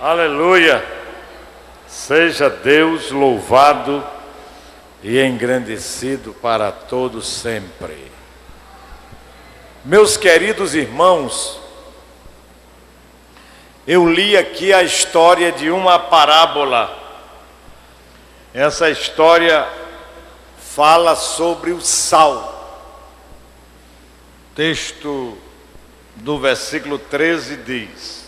Aleluia! Seja Deus louvado e engrandecido para todos sempre. Meus queridos irmãos, eu li aqui a história de uma parábola. Essa história fala sobre o sal. O texto do versículo 13 diz: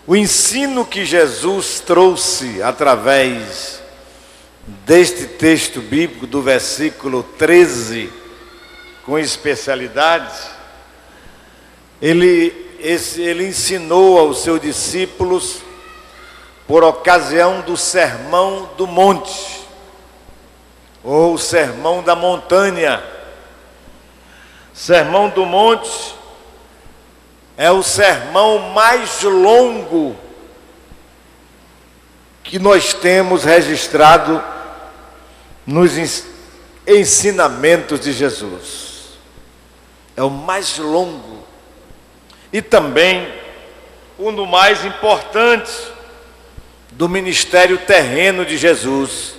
o ensino que Jesus trouxe através deste texto bíblico do versículo 13, com especialidade, ele ensinou aos seus discípulos por ocasião do Sermão do Monte, ou Sermão da Montanha. Sermão do Monte é o sermão mais longo que nós temos registrado nos ensinamentos de Jesus. É o mais longo e também um dos mais importantes do ministério terreno de Jesus,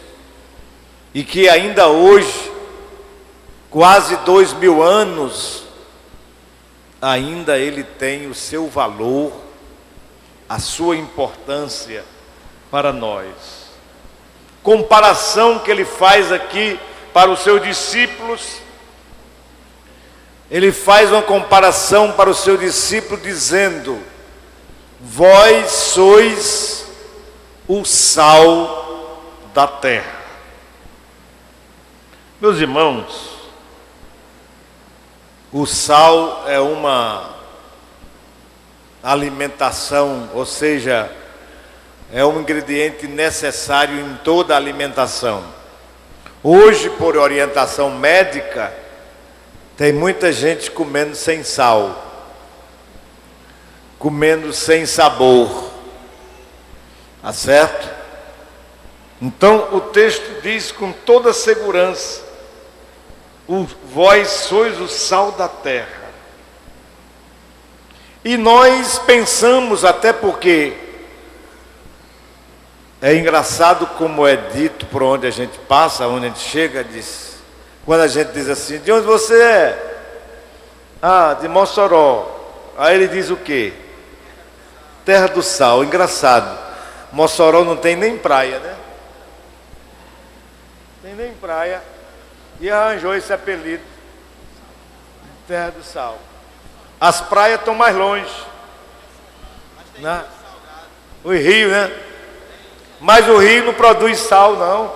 e que ainda hoje, quase 2000 anos, ainda ele tem o seu valor, a sua importância para nós. Comparação que ele faz aqui para os seus discípulos, ele faz uma comparação para o seu discípulo dizendo: vós sois o sal da terra. Meus irmãos, o sal é uma alimentação, ou seja, é um ingrediente necessário em toda a alimentação. Hoje, por orientação médica, tem muita gente comendo sem sal, comendo sem sabor, tá certo? Então o texto diz com toda segurança: vós sois o sal da terra. E nós pensamos, até porque é engraçado como é dito por onde a gente passa, onde a gente chega, quando a gente diz assim: de onde você é? Ah, de Mossoró. Aí ele diz o quê? Terra do sal. Engraçado, Mossoró não tem nem praia, né? Tem nem praia. E arranjou esse apelido, Terra do Sal. As praias estão mais longe, né? O rio, né? Mas o rio não produz sal, não.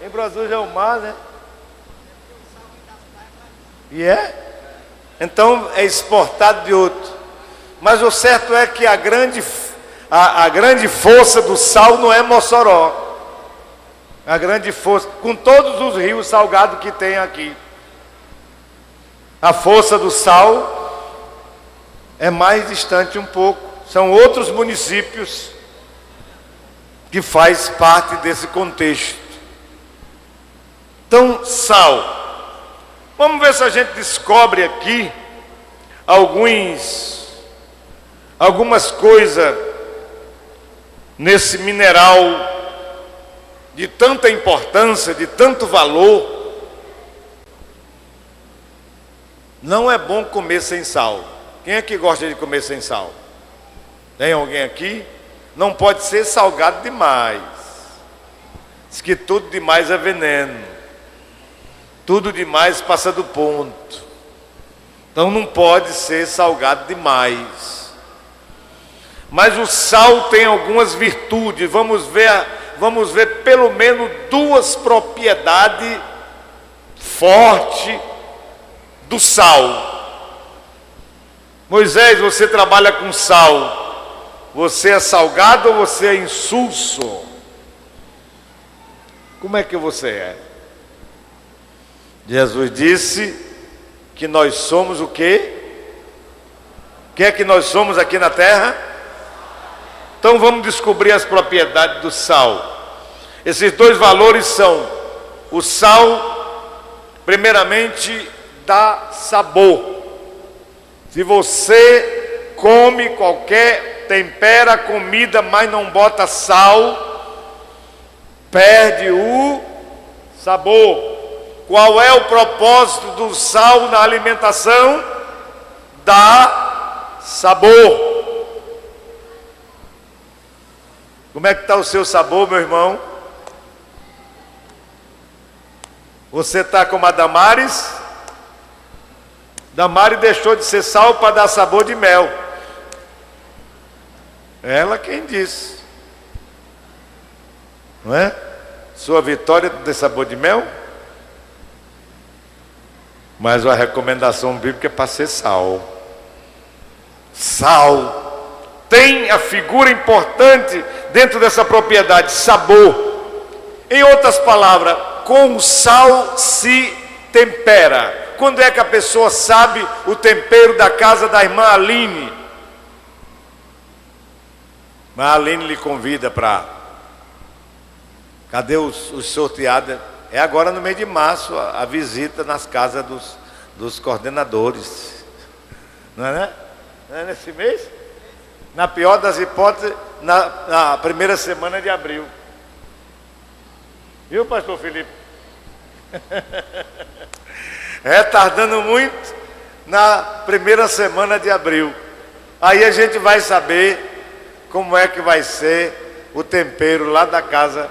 Quem produz é o mar, né? E é? Então é exportado de outro. Mas o certo é que a grande força do sal não é Mossoró. A grande força, com todos os rios salgados que tem aqui, a força do sal é mais distante um pouco. São outros municípios que faz parte desse contexto. Então, sal. Vamos ver se a gente descobre aqui algumas coisas nesse mineral de tanta importância, de tanto valor. Não é bom comer sem sal. Quem é que gosta de comer sem sal? Tem alguém aqui? Não pode ser salgado demais. Diz que tudo demais é veneno. Tudo demais passa do ponto. Então não pode ser salgado demais. Mas o sal tem algumas virtudes. Vamos ver pelo menos duas propriedades fortes do sal. Moisés, você trabalha com sal. Você é salgado ou você é insulso? Como é que você é? Jesus disse que nós somos o quê? O que é que nós somos aqui na terra? Então vamos descobrir as propriedades do sal. Esses dois valores são: o sal, primeiramente, dá sabor. Se você come tempera a comida, mas não bota sal, perde o sabor. Qual é o propósito do sal na alimentação? Dá sabor. Como é que está o seu sabor, meu irmão? Você está como a Damares? Damares deixou de ser sal para dar sabor de mel. Ela quem disse. Não é? Sua Vitória tem sabor de mel? Mas a recomendação bíblica é para ser sal. Sal tem a figura importante dentro dessa propriedade, sabor. Em outras palavras, com o sal se tempera. Quando é que a pessoa sabe o tempero da casa da irmã Aline? A Aline lhe convida para... Cadê os sorteados? É agora no mês de março a visita nas casas dos coordenadores. Não é, né? Não é nesse mês? Na pior das hipóteses, na primeira semana de abril. Viu, pastor Felipe? Retardando muito na primeira semana de abril. Aí a gente vai saber como é que vai ser o tempero lá da casa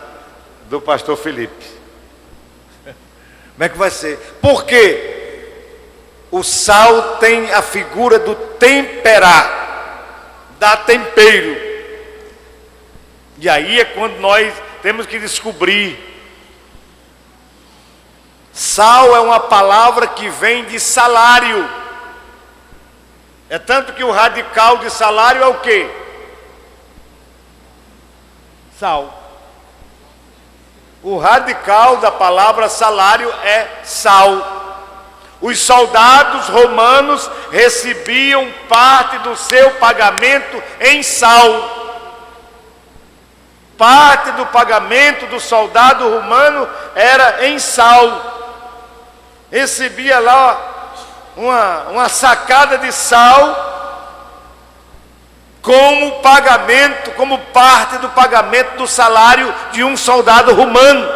do pastor Felipe. Como é que vai ser? Por quê? O sal tem a figura do temperar, dá tempero. E aí é quando nós temos que descobrir. Sal é uma palavra que vem de salário. É tanto que o radical de salário é o quê? Sal. O radical da palavra salário é sal. Os soldados romanos recebiam parte do seu pagamento em sal. Parte do pagamento do soldado romano era em sal. Recebia lá uma sacada de sal como pagamento, como parte do pagamento do salário de um soldado romano,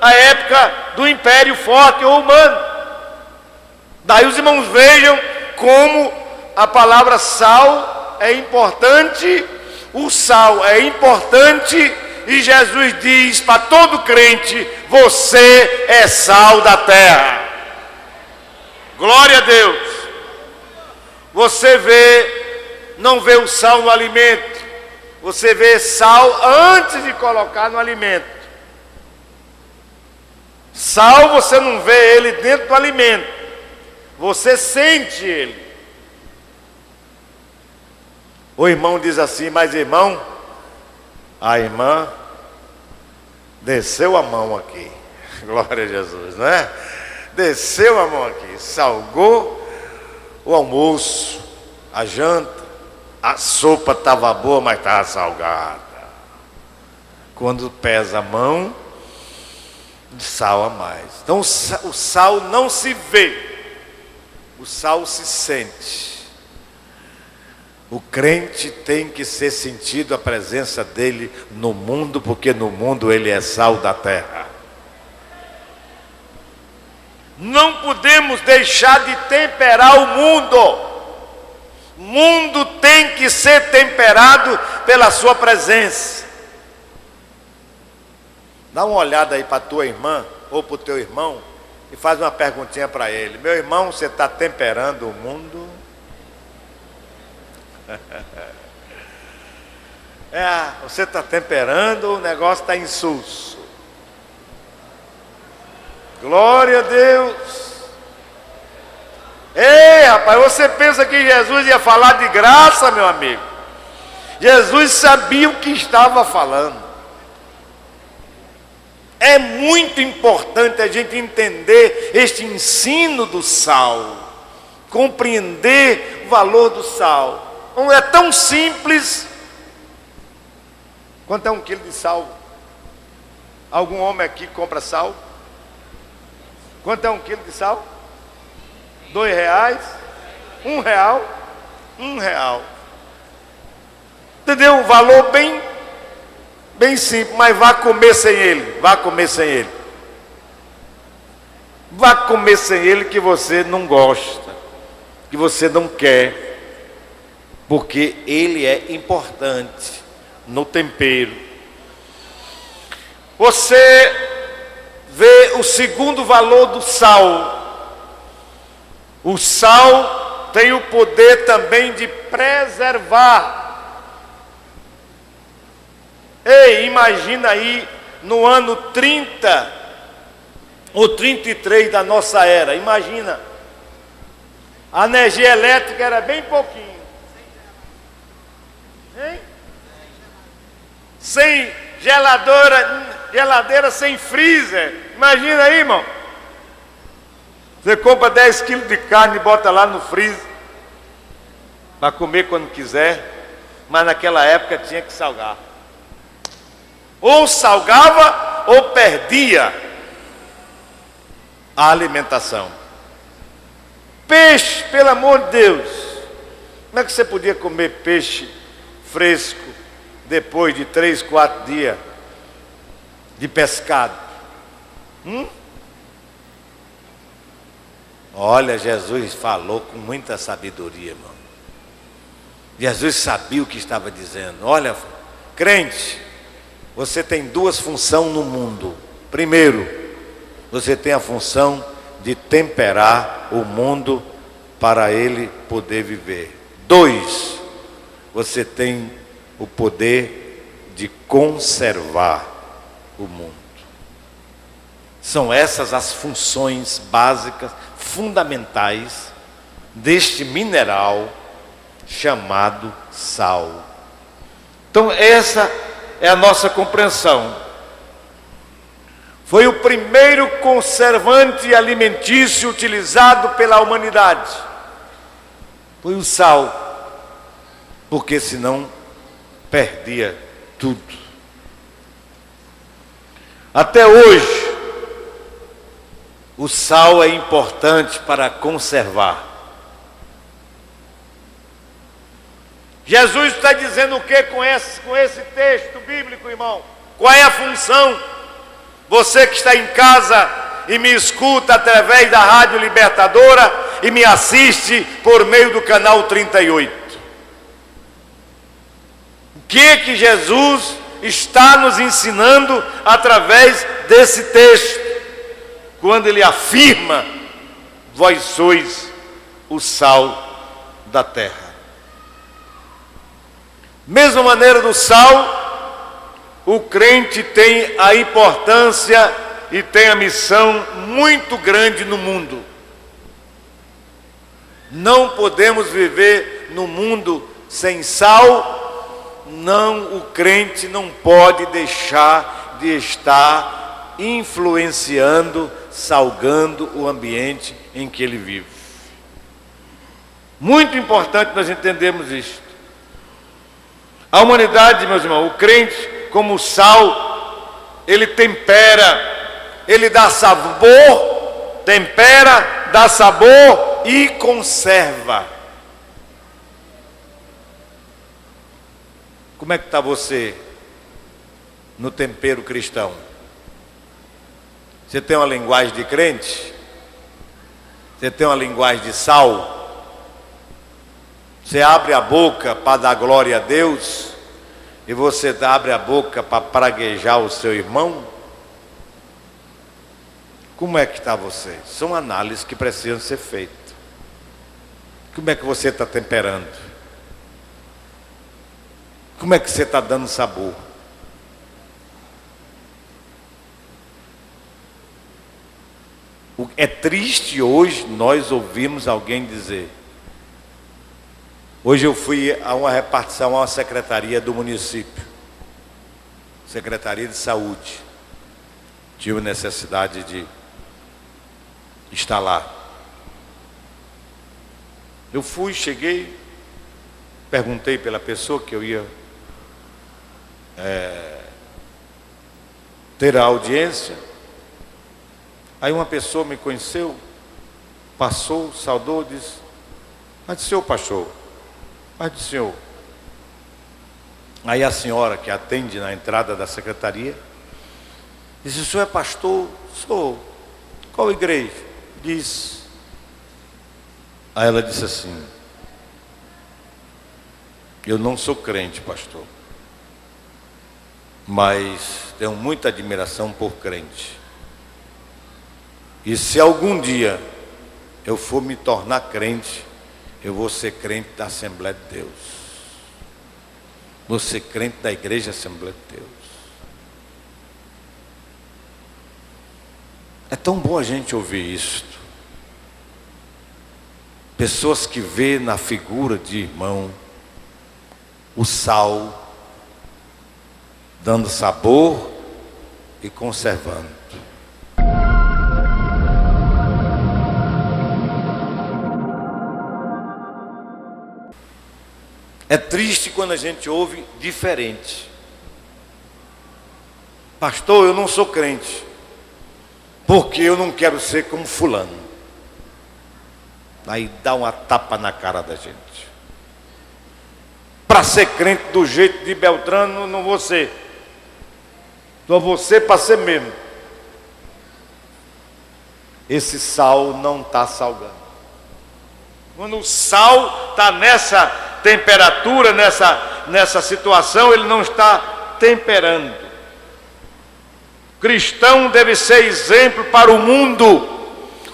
à época do Império Forte Romano. Daí os irmãos vejam como a palavra sal é importante, o sal é importante, e Jesus diz para todo crente: você é sal da terra. Glória a Deus. Você não vê o sal no alimento, você vê sal antes de colocar no alimento. Sal você não vê ele dentro do alimento, você sente ele. O irmão diz assim: mas irmão, a irmã desceu a mão aqui. Glória a Jesus, não é? Desceu a mão aqui, salgou o almoço, a janta. A sopa estava boa, mas estava salgada. Quando pesa a mão, sal a mais. Então o sal não se vê, o sal se sente. O crente tem que ser sentido a presença dele no mundo, porque no mundo ele é sal da terra. Não podemos deixar de temperar o mundo. O mundo tem que ser temperado pela sua presença. Dá uma olhada aí para a tua irmã ou para o teu irmão e faz uma perguntinha para ele: meu irmão, você está temperando o mundo? Você está temperando, o negócio está insulso. Glória a Deus. Ei, rapaz, você pensa que Jesus ia falar de graça, meu amigo? Jesus sabia o que estava falando. É muito importante a gente entender este ensino do sal, compreender o valor do sal. Não é tão simples. Quanto é 1 quilo de sal? Algum homem aqui compra sal? Quanto é 1 quilo de sal? R$2? R$1? R$1. Entendeu? Um valor bem simples, mas vá comer sem ele. Vá comer sem ele. Vá comer sem ele que você não gosta, que você não quer, porque ele é importante no tempero. Você vê o segundo valor do sal. O sal tem o poder também de preservar. Ei, imagina aí no ano 30 ou 33 da nossa era. Imagina, a energia elétrica era bem pouquinho, hein? Sem geladeira sem freezer. Imagina aí, irmão. Você compra 10 quilos de carne e bota lá no freezer para comer quando quiser. Mas naquela época tinha que salgar. Ou salgava ou perdia a alimentação. Peixe, pelo amor de Deus. Como é que você podia comer peixe fresco depois de 3, 4 dias de pescado? Olha, Jesus falou com muita sabedoria, irmão. Jesus sabia o que estava dizendo. Olha, crente, você tem 2 funções no mundo. Primeiro, você tem a função de temperar o mundo para ele poder viver. 2, você tem o poder de conservar o mundo. São essas as funções básicas, fundamentais deste mineral chamado sal. Então essa é a nossa compreensão. Foi o primeiro conservante alimentício utilizado pela humanidade. Foi o sal, porque senão perdia tudo. Até hoje, o sal é importante para conservar. Jesus está dizendo o que com esse texto bíblico, irmão? Qual é a função? Você que está em casa e me escuta através da Rádio Libertadora e me assiste por meio do canal 38. O que Jesus está nos ensinando através desse texto? Quando ele afirma: vós sois o sal da terra. Mesma maneira do sal, o crente tem a importância e tem a missão muito grande no mundo. Não podemos viver no mundo sem sal. Não, o crente não pode deixar de estar influenciando, salgando o ambiente em que ele vive. Muito importante nós entendermos isto. A humanidade, meus irmãos, o crente, como sal, ele tempera, ele dá sabor, tempera, dá sabor e conserva. Como é que está você no tempero cristão? Você tem uma linguagem de crente? Você tem uma linguagem de sal? Você abre a boca para dar glória a Deus e você abre a boca para praguejar o seu irmão? Como é que está você? São análises que precisam ser feitas. Como é que você está temperando? Como é que você está dando sabor? É triste hoje nós ouvirmos alguém dizer. Hoje eu fui a uma repartição, a uma secretaria do município, Secretaria de Saúde. tive necessidade de estar lá. Eu fui, cheguei, perguntei pela pessoa que eu ia ter a audiência. Aí uma pessoa me conheceu, passou, saudou, disse: "Paz do Senhor, pastor, paz do Senhor." Aí a senhora que atende na entrada da secretaria disse: "O senhor é pastor?" "Sou." "Qual igreja?" Disse. Aí ela disse assim: "Eu não sou crente, pastor, mas tenho muita admiração por crente. E se algum dia eu for me tornar crente, eu vou ser crente da Assembleia de Deus. Vou ser crente da Igreja Assembleia de Deus." É tão bom a gente ouvir isso. Pessoas que vê na figura de irmão o sal, dando sabor e conservando. É triste quando a gente ouve diferente. "Pastor, eu não sou crente, porque eu não quero ser como fulano." Aí dá uma tapa na cara da gente. Para ser crente do jeito de Beltrano, não vou ser. Só vou ser para ser mesmo. Esse sal não está salgando. Quando o sal está nessa temperatura, nessa situação, ele não está temperando. O cristão deve ser exemplo para o mundo.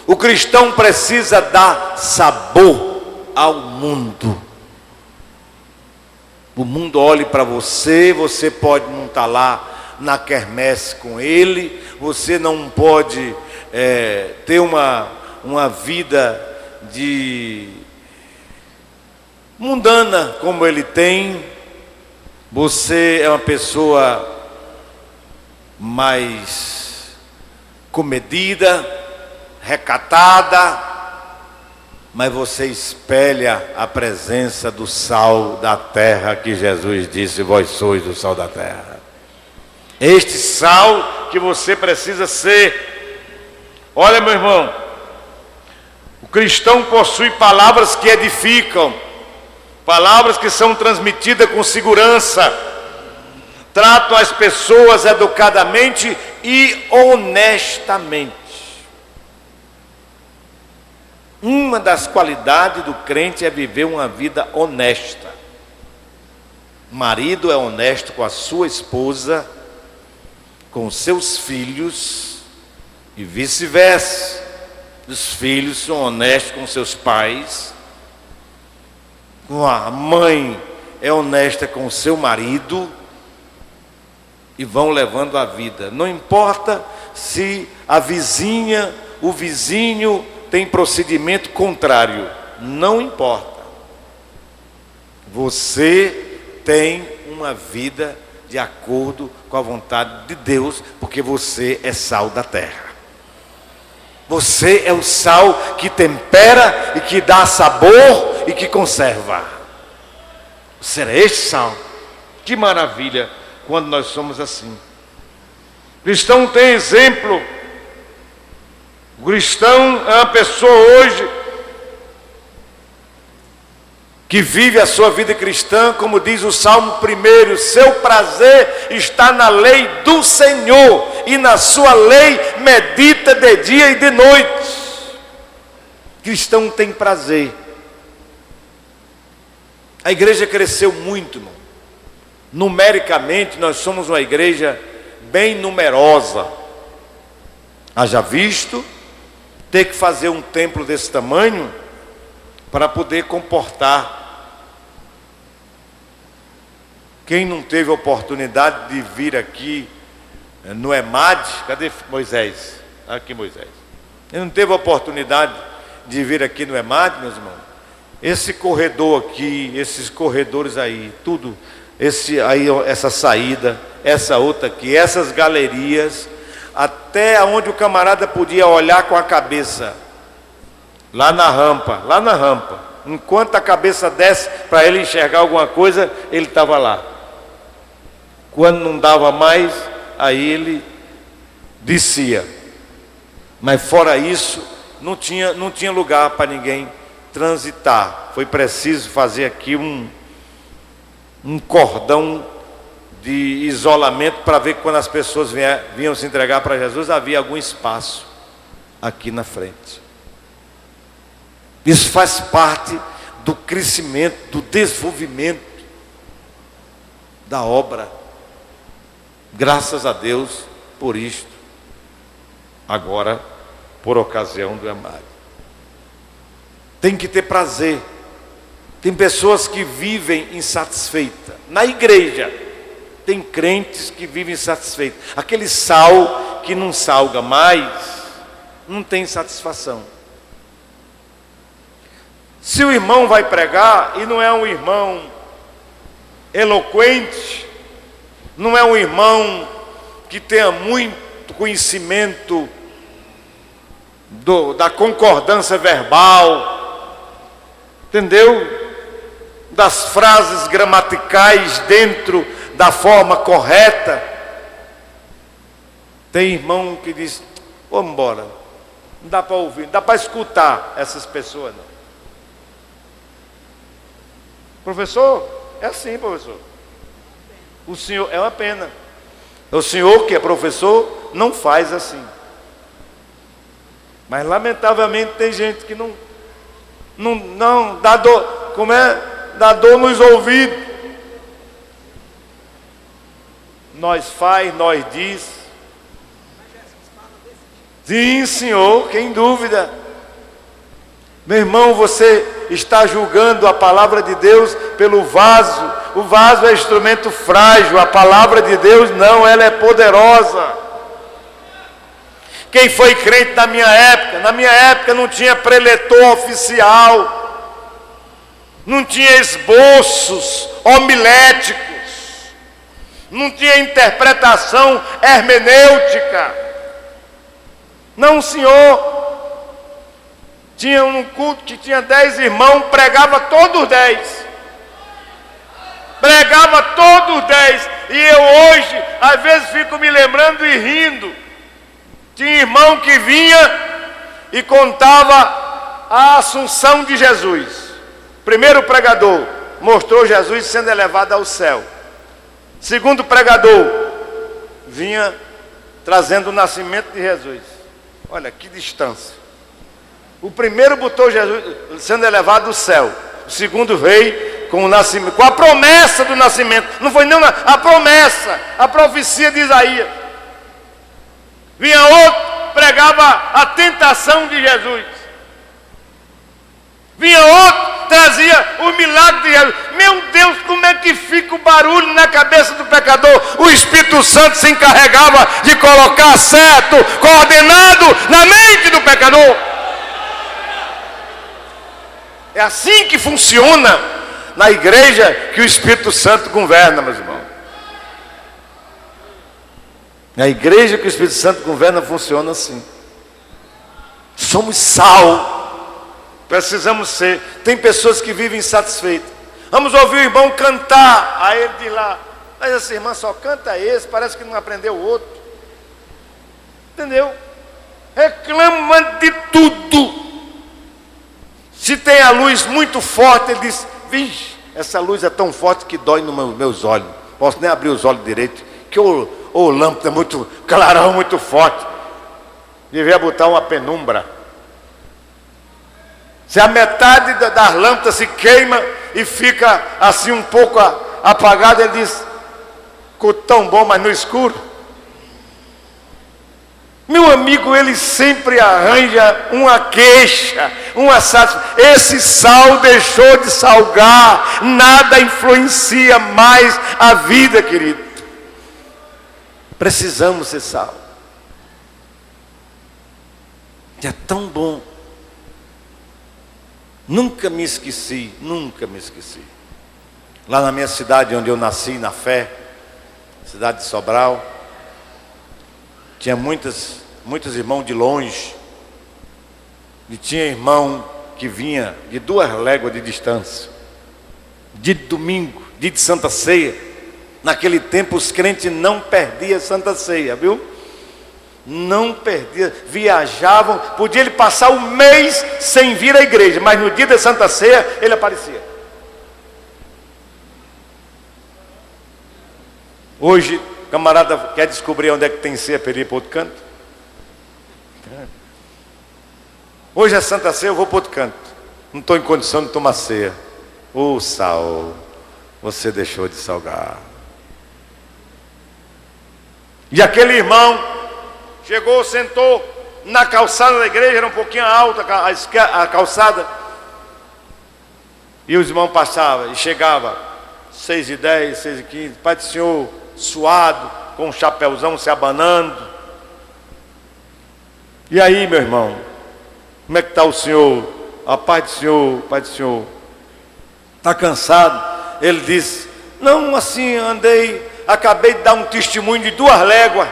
O cristão precisa dar sabor ao mundo. O mundo olhe para você, você pode não estar lá na quermesse com ele, você não pode ter uma vida de mundana como ele tem. Você é uma pessoa mais comedida, recatada, mas você espelha a presença do sal da terra, que Jesus disse: "Vós sois o sal da terra." Este sal que você precisa ser. Olha, meu irmão, o cristão possui palavras que edificam, palavras que são transmitidas com segurança, tratam as pessoas educadamente e honestamente. Uma das qualidades do crente é viver uma vida honesta. O marido é honesto com a sua esposa, com os seus filhos e vice-versa. Os filhos são honestos com seus pais. A mãe é honesta com o seu marido e vão levando a vida. Não importa se a vizinha, o vizinho tem procedimento contrário, não importa. Você tem uma vida de acordo com a vontade de Deus, porque você é sal da terra. Você é o sal que tempera e que dá sabor e que conserva. Você é este sal. Que maravilha quando nós somos assim. O cristão tem exemplo. O cristão é uma pessoa hoje que vive a sua vida cristã, como diz o Salmo 1: "Seu prazer está na lei do Senhor, e na sua lei medita de dia e de noite." O cristão tem prazer. A igreja cresceu muito, irmão. Numericamente nós somos uma igreja bem numerosa. Haja visto ter que fazer um templo desse tamanho para poder comportar. Quem não teve oportunidade de vir aqui no EMAD, cadê Moisés? Aqui Moisés. Ele não teve oportunidade de vir aqui no EMAD, meus irmãos. Esse corredor aqui, esses corredores aí, tudo, essa saída, essa outra aqui, essas galerias, até onde o camarada podia olhar com a cabeça, lá na rampa. Enquanto a cabeça desce para ele enxergar alguma coisa, ele estava lá. Quando não dava mais, aí ele descia. Mas fora isso, não tinha lugar para ninguém transitar. Foi preciso fazer aqui um cordão de isolamento para ver que quando as pessoas vinham se entregar para Jesus, havia algum espaço aqui na frente. Isso faz parte do crescimento, do desenvolvimento da obra. Graças a Deus por isto. Agora, por ocasião do amado. Tem que ter prazer. Tem pessoas que vivem insatisfeitas. Na igreja, tem crentes que vivem insatisfeitos. Aquele sal que não salga mais, não tem satisfação. Se o irmão vai pregar e não é um irmão eloquente, não é um irmão que tenha muito conhecimento da concordância verbal, entendeu? Das frases gramaticais dentro da forma correta. Tem irmão que diz: vamos embora, não dá para ouvir, não dá para escutar essas pessoas não. Professor, é assim, professor. O senhor, é uma pena. O senhor que é professor não faz assim. Mas lamentavelmente tem gente que não dá dor, dá dor nos ouvidos. Nós faz, nós diz. Sim, senhor, quem dúvida. Meu irmão, você está julgando a palavra de Deus pelo vaso. O vaso é instrumento frágil, a palavra de Deus não, ela é poderosa. Quem foi crente na minha época? Na minha época não tinha preletor oficial, não tinha esboços homiléticos, não tinha interpretação hermenêutica. Não, senhor. Tinha um culto que tinha 10 irmãos, pregava todos 10. Pregava todos 10. E eu hoje, às vezes, fico me lembrando e rindo. Tinha irmão que vinha e contava a assunção de Jesus. Primeiro pregador mostrou Jesus sendo elevado ao céu. Segundo pregador vinha trazendo o nascimento de Jesus. Olha que distância. O primeiro botou Jesus sendo elevado ao céu. O segundo veio com o nascimento, com a promessa do nascimento. Não foi nem a promessa, a profecia de Isaías. Vinha outro, pregava a tentação de Jesus. Vinha outro, trazia o milagre de Jesus. Meu Deus, como é que fica o barulho na cabeça do pecador? O Espírito Santo se encarregava de colocar certo, coordenado na mente do pecador. É assim que funciona na igreja que o Espírito Santo governa, meus irmãos. Na igreja que o Espírito Santo governa funciona assim. Somos sal. Precisamos ser. Tem pessoas que vivem insatisfeitas. Vamos ouvir o irmão cantar. Aí ele diz lá: mas essa irmã só canta esse, parece que não aprendeu o outro. Entendeu? Reclama de tudo. Se tem a luz muito forte, ele diz: vixe, essa luz é tão forte que dói nos meus olhos. Posso nem abrir os olhos direito, que o lâmpada é muito, clarão muito forte. Devia botar uma penumbra. Se a metade das lâmpadas se queima e fica assim um pouco apagada, ele diz: ficou tão bom, mas no escuro. Meu amigo, ele sempre arranja uma queixa, uma satisfação. Esse sal deixou de salgar, nada influencia mais a vida, querido. Precisamos ser sal. É tão bom. Nunca me esqueci. Lá na minha cidade, onde eu nasci, na fé, cidade de Sobral, tinha muitos irmãos de longe, e tinha irmão que vinha de 2 léguas de distância. Dia de domingo, dia de Santa Ceia, naquele tempo os crentes não perdiam Santa Ceia, viu? Não perdia, viajavam, podia ele passar um mês sem vir à igreja, mas no dia da Santa Ceia ele aparecia. Hoje, o camarada quer descobrir onde é que tem ceia para ele ir para outro canto. Hoje é Santa Ceia, eu vou para outro canto. Não estou em condição de tomar ceia. Ô sal, você deixou de salgar. E aquele irmão chegou, sentou na calçada da igreja, era um pouquinho alta a calçada. E os irmãos passavam e chegavam 6h10, 6h15, Pai do Senhor, suado, com um chapéuzão se abanando. E aí, meu irmão, como é que está o senhor? A paz do senhor, Pai do Senhor. Está cansado? Ele disse, não, assim, acabei de dar um testemunho de 2 léguas.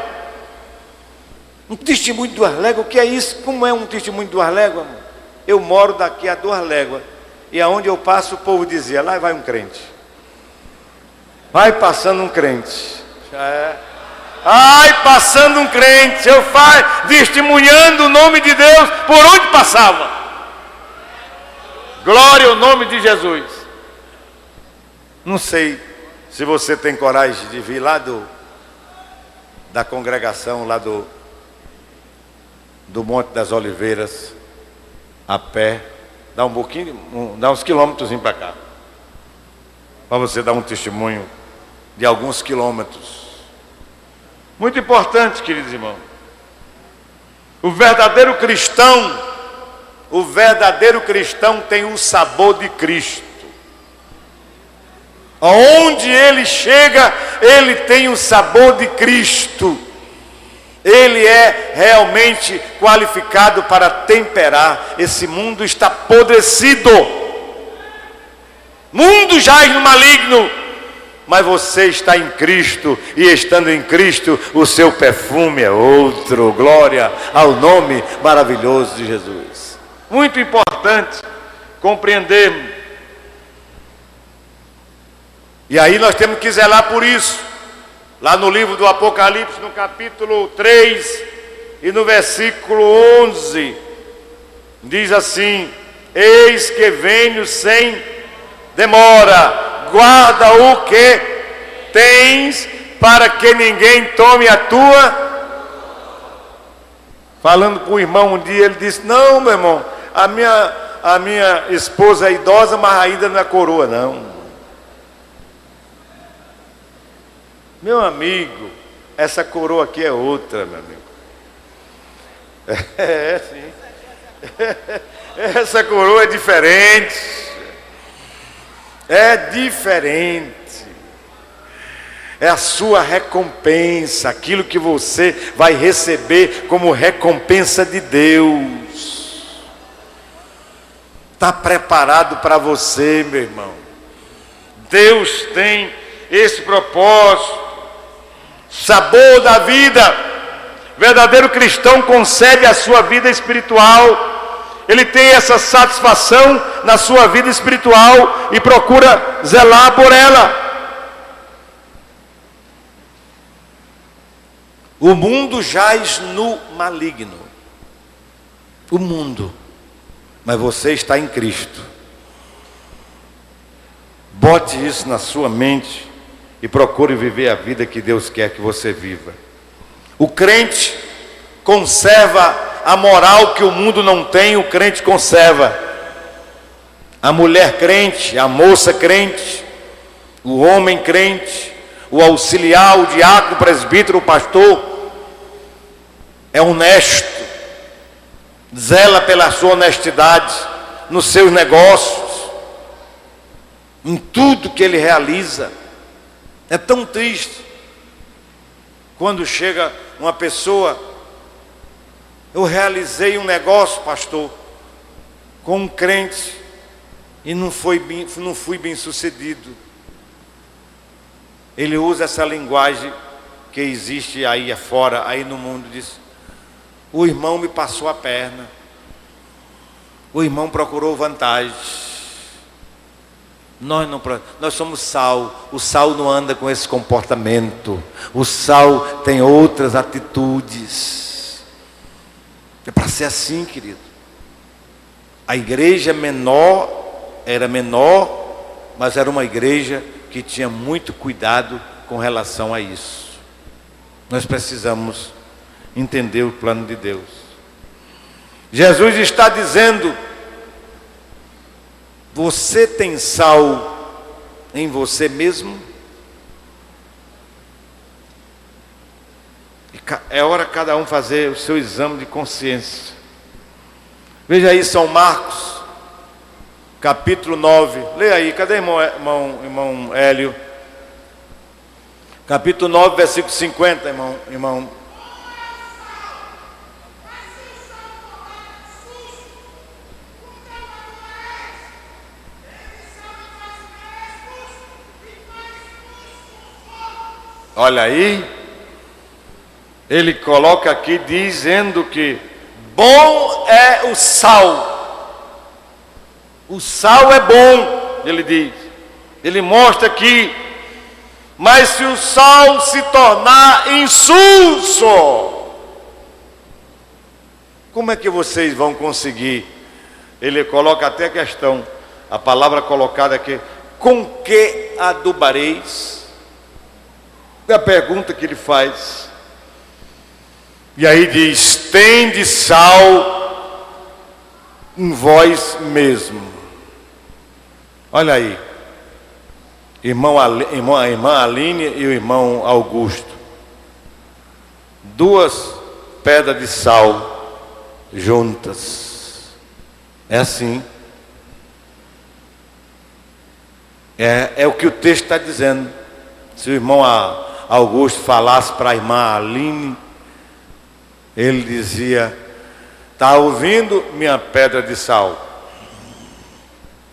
Um testemunho de 2 léguas, o que é isso? Como é um testemunho de 2 léguas? Eu moro daqui a 2 léguas, e aonde eu passo o povo dizia, lá vai um crente. Vai passando um crente. Ai, passando um crente, eu testemunhando o nome de Deus por onde passava. Glória ao nome de Jesus. Não sei se você tem coragem de vir lá da congregação, lá do Monte das Oliveiras, a pé, dá dá uns quilômetros para cá, para você dar um testemunho de alguns quilômetros. Muito importante, queridos irmãos. O verdadeiro cristão tem o sabor de Cristo. Aonde ele chega, ele tem o sabor de Cristo. Ele é realmente qualificado para temperar. Esse mundo está apodrecido. Mundo jaz no maligno. Mas você está em Cristo, e estando em Cristo, o seu perfume é outro. Glória ao nome maravilhoso de Jesus. Muito importante compreendermos. E aí nós temos que zelar por isso. Lá no livro do Apocalipse, no capítulo 3 e no versículo 11, diz assim: eis que venho sem demora. Guarda o que tens, para que ninguém tome a tua. Falando com o irmão um dia, ele disse, não, meu irmão, a minha esposa é idosa, mas ainda não é coroa, não. Meu amigo, essa coroa aqui é outra, meu amigo. Sim. Essa coroa é diferente. É diferente. É a sua recompensa, aquilo que você vai receber como recompensa de Deus. Está preparado para você, meu irmão. Deus tem esse propósito. Sabor da vida. Verdadeiro cristão concebe a sua vida espiritual. Ele tem essa satisfação na sua vida espiritual e procura zelar por ela. O mundo jaz no maligno. O mundo. Mas você está em Cristo. Bote isso na sua mente e procure viver a vida que Deus quer que você viva. O crente conserva a moral que o mundo não tem, o crente conserva. A mulher crente, a moça crente, o homem crente, o auxiliar, o diácono, o presbítero, o pastor, é honesto, zela pela sua honestidade nos seus negócios, em tudo que ele realiza. É tão triste quando chega uma pessoa: eu realizei um negócio, pastor, com um crente e não fui bem sucedido. Ele usa essa linguagem que existe aí afora, aí no mundo, diz: o irmão me passou a perna, o irmão procurou vantagem. Nós somos sal. O sal não anda com esse comportamento. O sal tem outras atitudes. É para ser assim, querido. A igreja era menor, mas era uma igreja que tinha muito cuidado com relação a isso. Nós precisamos entender o plano de Deus. Jesus está dizendo: você tem sal em você mesmo? É hora cada um fazer o seu exame de consciência. Veja aí São Marcos, capítulo 9. Leia aí, cadê irmão Hélio? Capítulo 9, versículo 50, irmão. Olha aí, ele coloca aqui dizendo que bom é o sal. O sal é bom, ele diz. Ele mostra aqui: mas se o sal se tornar insulso, como é que vocês vão conseguir? Ele coloca até a questão, a palavra colocada aqui: com que adubareis? É a pergunta que ele faz. E aí diz: tende sal em vós mesmo. Olha aí, a irmã Aline e o irmão Augusto, 2 pedras de sal juntas. É assim. É o que o texto está dizendo. Se o irmão Augusto falasse para a irmã Aline, ele dizia: está ouvindo, minha pedra de sal?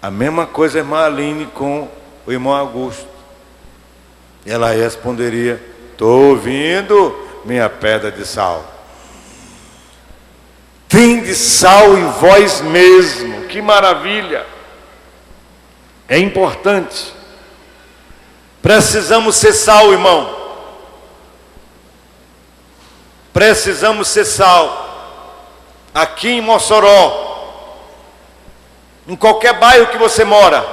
A mesma coisa a irmã Aline com o irmão Augusto. Ela responderia: estou ouvindo, minha pedra de sal. Tende sal em vós mesmo. Que maravilha! É importante. Precisamos ser sal, irmão. Precisamos ser sal. Aqui em Mossoró, em qualquer bairro que você mora,